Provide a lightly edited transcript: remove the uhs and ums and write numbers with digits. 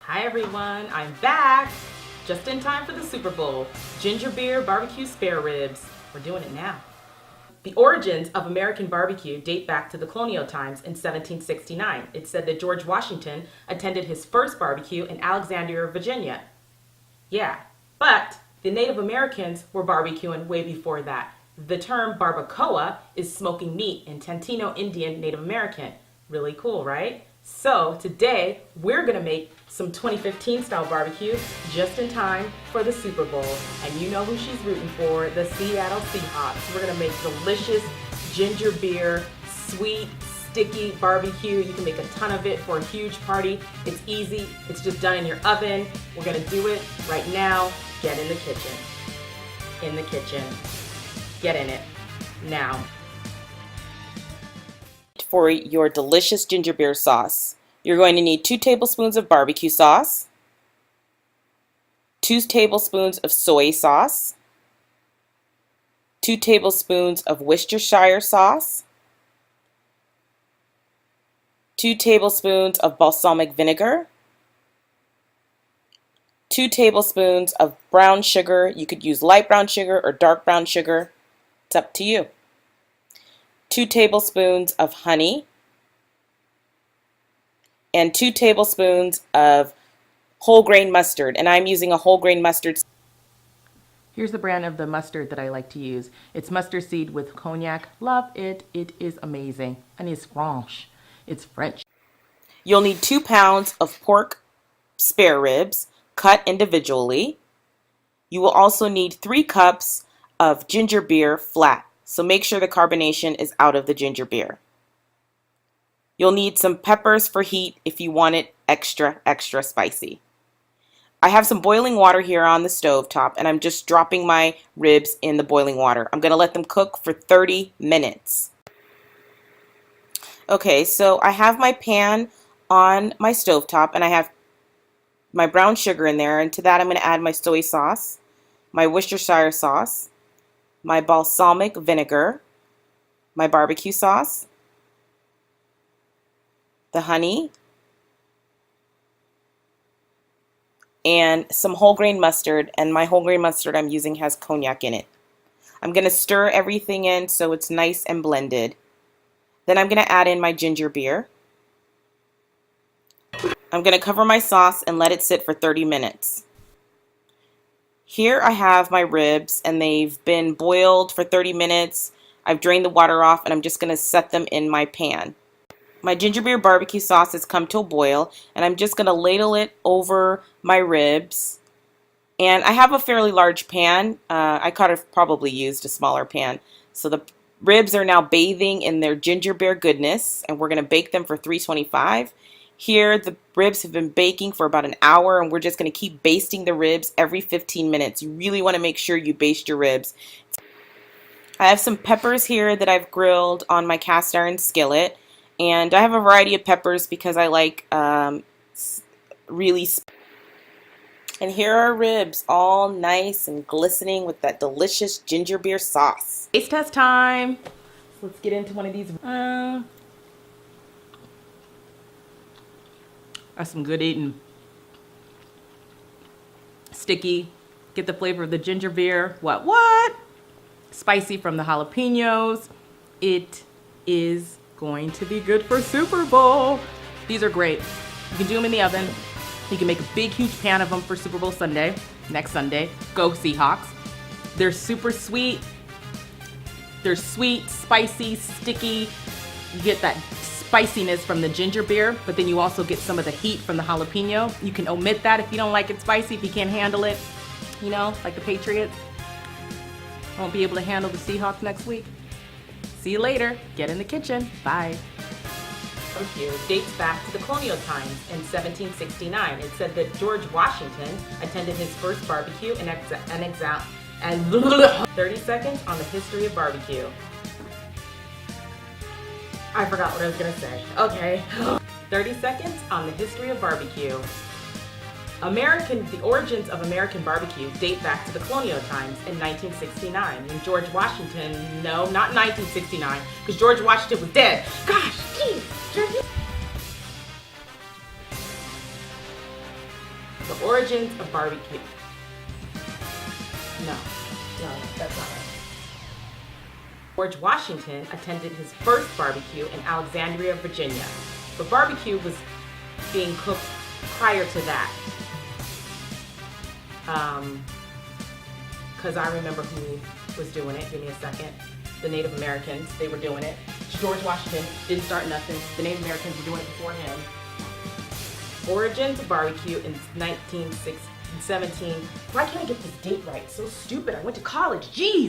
Hi everyone, I'm back! Just in time for the Super Bowl. Ginger beer barbecue spare ribs. We're doing it now. The origins of American barbecue date back to the colonial times in 1769. It's said that George Washington attended his first barbecue in Alexandria, Virginia. Yeah, but the Native Americans were barbecuing way before that. The term barbacoa is smoking meat in Tantino Indian Native American. Really cool, right? So today we're gonna make some 2015 style barbecue just in time for the Super Bowl. And you know who she's rooting for, the Seattle Seahawks. We're gonna make delicious ginger beer, sweet, sticky barbecue. You can make a ton of it for a huge party. It's easy, it's just done in your oven. We're gonna do it right now. Get in the kitchen. In the kitchen. Get in it now. For your delicious ginger beer sauce, you're going to need 2 tablespoons of barbecue sauce, 2 tablespoons of soy sauce, 2 tablespoons of Worcestershire sauce, 2 tablespoons of balsamic vinegar, 2 tablespoons of brown sugar. You could use light brown sugar or dark brown sugar. It's up to you. 2 tablespoons of honey, and 2 tablespoons of whole grain mustard, and I'm using a whole grain mustard. Here's the brand of the mustard that I like to use. It's mustard seed with cognac. Love it. It is amazing. And it's French. It's French. You'll need 2 pounds of pork spare ribs cut individually. You will also need 3 cups of ginger beer flat. So make sure the carbonation is out of the ginger beer. You'll need some peppers for heat if you want it extra spicy. I have some boiling water here on the stove top, and I'm just dropping my ribs in the boiling water. I'm going to let them cook for 30 minutes. Okay, so I have my pan on my stove top, and I have my brown sugar in there, and to that I'm going to add my soy sauce, my Worcestershire sauce, my balsamic vinegar, my barbecue sauce, the honey, and some whole grain mustard. And my whole grain mustard I'm using has cognac in it. I'm going to stir everything in so it's nice and blended. Then I'm going to add in my ginger beer. I'm going to cover my sauce and let it sit for 30 minutes. Here I have my ribs, and they've been boiled for 30 minutes. I've drained the water off, and I'm just going to set them in my pan. My ginger beer barbecue sauce has come to a boil, and I'm just going to ladle it over my ribs. And I have a fairly large pan. I could have probably used a smaller pan. So the ribs are now bathing in their ginger beer goodness, and we're going to bake them for 325. Here, the ribs have been baking for about an hour, and we're just going to keep basting the ribs every 15 minutes. You really want to make sure you baste your ribs. I have some peppers here that I've grilled on my cast iron skillet, and I have a variety of peppers because I like really. And here are ribs, all nice and glistening with that delicious ginger beer sauce. Taste test time. So let's get into one of these. That's some good eating. Sticky. Get the flavor of the ginger beer. What? Spicy from the jalapenos. It is going to be good for Super Bowl. These are great. You can do them in the oven. You can make a big, huge pan of them for Super Bowl Sunday. Next Sunday. Go Seahawks. They're super sweet. They're sweet, spicy, sticky. You get that spiciness from the ginger beer, but then you also get some of the heat from the jalapeno. You can omit that if you don't like it spicy, if you can't handle it, you know, like the Patriots. Won't be able to handle the Seahawks next week. See you later. Get in the kitchen. Bye. Barbecue dates back to the colonial times in 1769. It said that George Washington attended his first barbecue and 30 seconds on the history of barbecue. I forgot what I was gonna say. Okay. 30 seconds on the history of barbecue. The origins of American barbecue date back to the colonial times in 1969 when George Washington, no, not 1969, because George Washington was dead. Gosh, geez, George. The origins of barbecue. No, that's not right. George Washington attended his first barbecue in Alexandria, Virginia. But barbecue was being cooked prior to that. Because I remember who was doing it. Give me a second. The Native Americans, they were doing it. George Washington didn't start nothing. The Native Americans were doing it before him. Origins of barbecue in 1917. Why can't I get this date right? So stupid. I went to college. Jeez.